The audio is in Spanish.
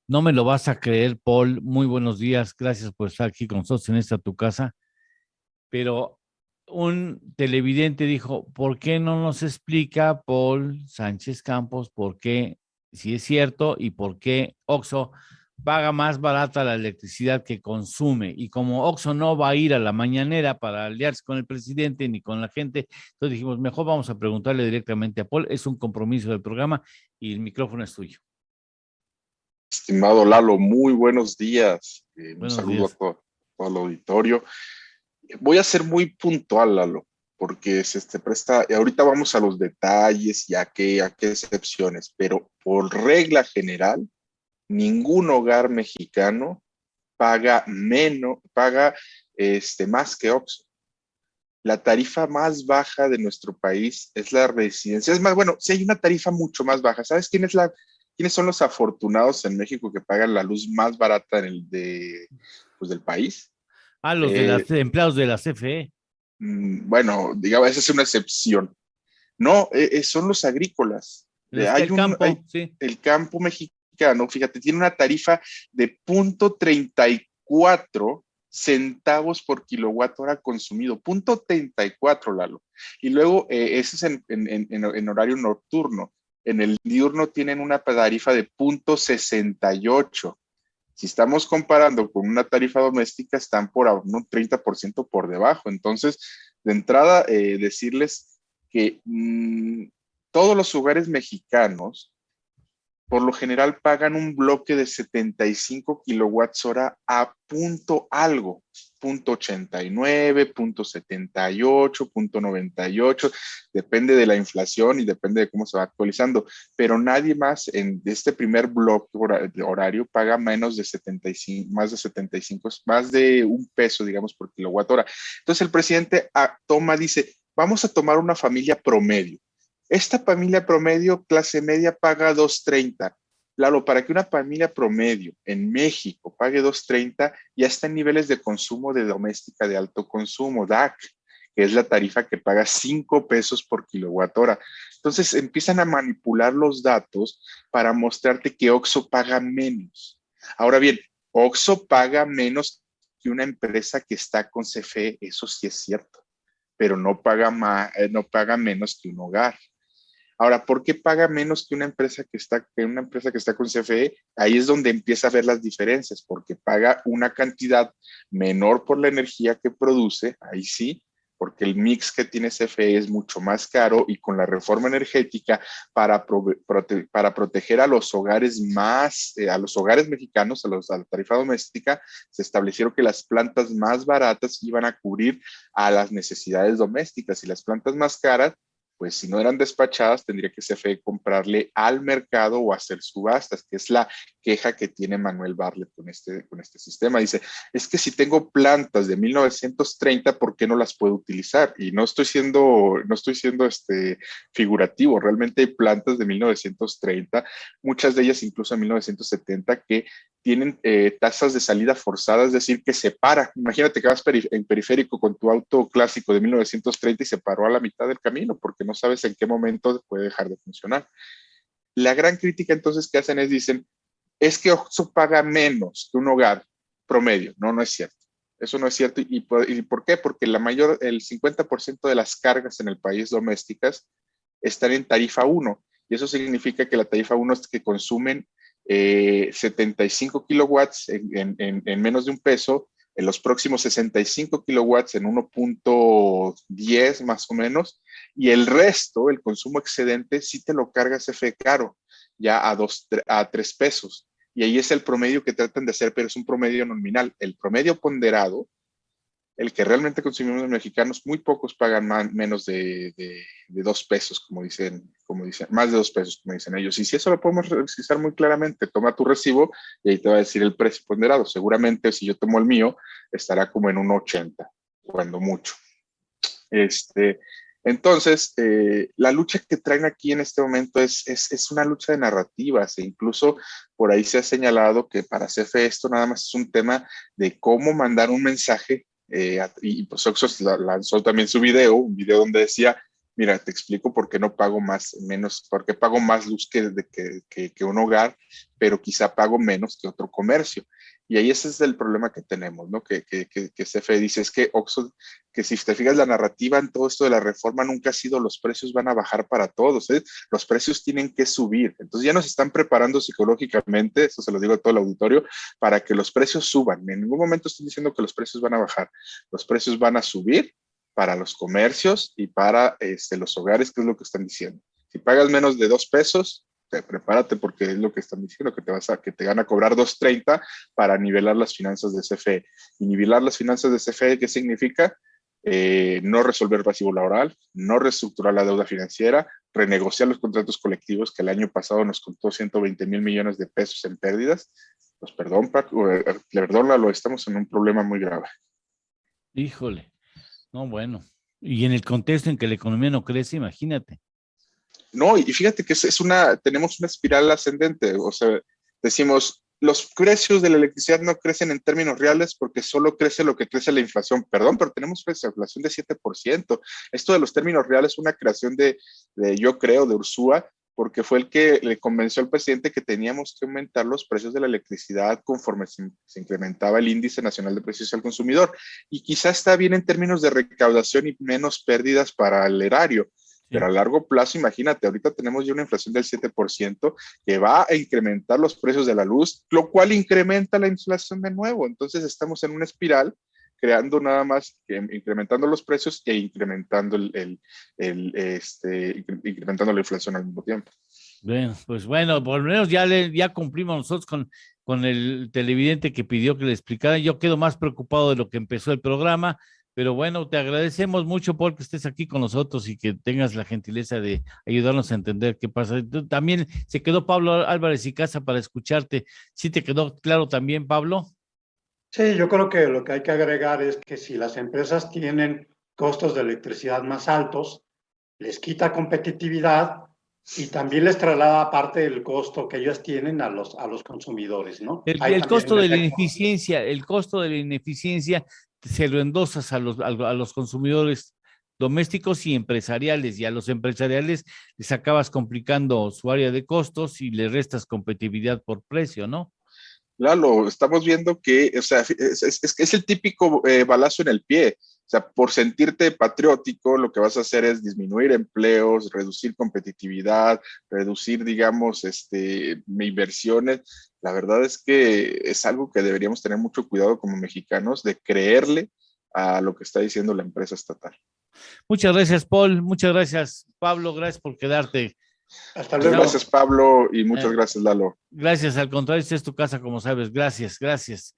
No me lo vas a creer, Paul. Muy buenos días. Gracias por estar aquí con nosotros en esta tu casa. Pero un televidente dijo, ¿por qué no nos explica Paul Sánchez Campos por qué, si es cierto, y por qué OXXO paga más barata la electricidad que consume? Y como OXXO no va a ir a la mañanera para aliarse con el presidente ni con la gente, entonces dijimos, mejor vamos a preguntarle directamente a Paul. Es un compromiso del programa y el micrófono es tuyo. Estimado Lalo, muy buenos días. Un Buenos saludo a días. todo el auditorio. Voy a ser muy puntual, Lalo, porque se presta, ahorita vamos a los detalles y a qué excepciones, pero por regla general, ningún hogar mexicano paga menos, paga más que OXXO. La tarifa más baja de nuestro país es la residencia. Es más, bueno, sí hay una tarifa mucho más baja. ¿Sabes quiénes son los afortunados en México que pagan la luz más barata pues, del país? Ah, los de Eh, las empleados de la CFE. bueno, digamos, esa es una excepción. No, son los agrícolas. Los que Hay el campo, sí. el campo mexicano, fíjate, tiene una tarifa de 0.34 centavos por kilowatt hora consumido, 0.34, Lalo. Y luego, eso es en horario nocturno. En el diurno tienen una tarifa de 0.68. Si estamos comparando con una tarifa doméstica, están por un 30% por debajo. Entonces, de entrada, decirles que todos los hogares mexicanos por lo general pagan un bloque de 75 kilowatts hora a punto algo, punto 89, punto 78, punto 98, depende de la inflación y depende de cómo se va actualizando, pero nadie más en este primer bloque horario paga menos de 75, más de 75, más de un peso, digamos, por kilowatt hora. Entonces el presidente dice, vamos a tomar una familia promedio. Esta familia promedio, clase media, paga 2.30. Claro, para que una familia promedio en México pague 2.30, ya está en niveles de consumo de doméstica de alto consumo, DAC, que es la tarifa que paga 5 pesos por kilowatt hora. Entonces empiezan a manipular los datos para mostrarte que OXXO paga menos. Ahora bien, OXXO paga menos que una empresa que está con CFE, eso sí es cierto, pero no paga menos que un hogar. Ahora, ¿por qué paga menos que una empresa que está con CFE? Ahí es donde empieza a ver las diferencias, porque paga una cantidad menor por la energía que produce, ahí sí, porque el mix que tiene CFE es mucho más caro y con la reforma energética para proteger a los hogares a los hogares mexicanos, a la tarifa doméstica, se establecieron que las plantas más baratas iban a cubrir a las necesidades domésticas y las plantas más caras pues si no eran despachadas, tendría que CFE comprarle al mercado o hacer subastas, que es la queja que tiene Manuel Bartlett con este sistema. Dice, es que si tengo plantas de 1930, ¿por qué no las puedo utilizar? Y no estoy siendo figurativo, realmente hay plantas de 1930, muchas de ellas incluso en 1970, que tienen tasas de salida forzada, es decir, que se para. Imagínate que vas en periférico con tu auto clásico de 1930 y se paró a la mitad del camino porque no sabes en qué momento puede dejar de funcionar. La gran crítica entonces que hacen es, dicen, es que OXXO paga menos que un hogar promedio. No, no es cierto. Eso no es cierto. ¿Y por qué? Porque el 50% de las cargas en el país domésticas están en tarifa 1. Y eso significa que la tarifa 1 es que consumen 75 kilowatts en menos de un peso, en los próximos 65 kilowatts en 1.10 más o menos, y el resto, el consumo excedente, sí te lo cargas F caro, ya a 3 pesos. Y ahí es el promedio que tratan de hacer, pero es un promedio nominal. El promedio ponderado, el que realmente consumimos los mexicanos, muy pocos pagan menos de 2 pesos, como dicen, más de 2 pesos, como dicen ellos. Y si eso lo podemos revisar muy claramente, toma tu recibo y ahí te va a decir el precio ponderado. Seguramente si yo tomo el mío, estará como en un 80, cuando mucho. Este, entonces, la lucha que traen aquí en este momento es una lucha de narrativas e incluso por ahí se ha señalado que para CFE esto nada más es un tema de cómo mandar un mensaje y pues Oxos lanzó también su video, un video donde decía Mira, te explico por qué no pago menos, por qué pago más luz que un hogar, pero quizá pago menos que otro comercio. Y ahí ese es el problema que tenemos, ¿no? Que CFE dice, es que Oxxo, que si te fijas la narrativa en todo esto de la reforma nunca ha sido los precios van a bajar para todos, ¿eh? Los precios tienen que subir. Entonces ya nos están preparando psicológicamente, eso se lo digo a todo el auditorio, para que los precios suban. En ningún momento estoy diciendo que los precios van a bajar, los precios van a subir para los comercios y para los hogares, que es lo que están diciendo. Si pagas menos de 2 pesos, prepárate porque es lo que están diciendo, que te van a cobrar 2.30 para nivelar las finanzas de CFE. Y nivelar las finanzas de CFE, ¿qué significa? No resolver pasivo laboral, no reestructurar la deuda financiera, renegociar los contratos colectivos que el año pasado nos costó 120 mil millones de pesos en pérdidas. Pues perdón, Paco, perdónalo, estamos en un problema muy grave. Híjole, no, bueno. Y en el contexto en que la economía no crece, imagínate. No, y fíjate que tenemos una espiral ascendente, o sea, decimos, los precios de la electricidad no crecen en términos reales porque solo crece lo que crece la inflación. Perdón, pero tenemos una inflación de 7%. Esto de los términos reales es una creación yo creo, de Ursúa, porque fue el que le convenció al presidente que teníamos que aumentar los precios de la electricidad conforme se incrementaba el índice nacional de precios al consumidor. Y quizá está bien en términos de recaudación y menos pérdidas para el erario. Pero a largo plazo, imagínate, ahorita tenemos ya una inflación del 7% que va a incrementar los precios de la luz, lo cual incrementa la inflación de nuevo. Entonces estamos en una espiral creando nada más, incrementando los precios e incrementando, incrementando la inflación al mismo tiempo. Bueno, pues bueno, por lo menos ya cumplimos nosotros con el televidente que pidió que le explicara. Yo quedo más preocupado de lo que empezó el programa, pero bueno, te agradecemos mucho, Paul, que estés aquí con nosotros y que tengas la gentileza de ayudarnos a entender qué pasa. También se quedó Pablo Álvarez y Casa para escucharte. ¿Sí te quedó claro también, Pablo? Sí, yo creo que lo que hay que agregar es que si las empresas tienen costos de electricidad más altos, les quita competitividad y también les traslada parte del costo que ellos tienen a los consumidores, ¿no? Hay El también costo un de la efecto. ineficiencia, el costo de la ineficiencia se lo endosas a los consumidores domésticos y empresariales, y a los empresariales les acabas complicando su área de costos y le restas competitividad por precio, ¿no? Lalo, estamos viendo que, o sea, es el típico balazo en el pie. O sea, por sentirte patriótico, lo que vas a hacer es disminuir empleos, reducir competitividad, reducir, digamos, inversiones. La verdad es que es algo que deberíamos tener mucho cuidado como mexicanos de creerle a lo que está diciendo la empresa estatal. Muchas gracias, Paul. Muchas gracias, Pablo. Gracias por quedarte. Hasta Muchas luego. gracias, Pablo, y muchas Eh, gracias, Lalo. gracias, al contrario, esta es tu casa, como sabes. Gracias, gracias.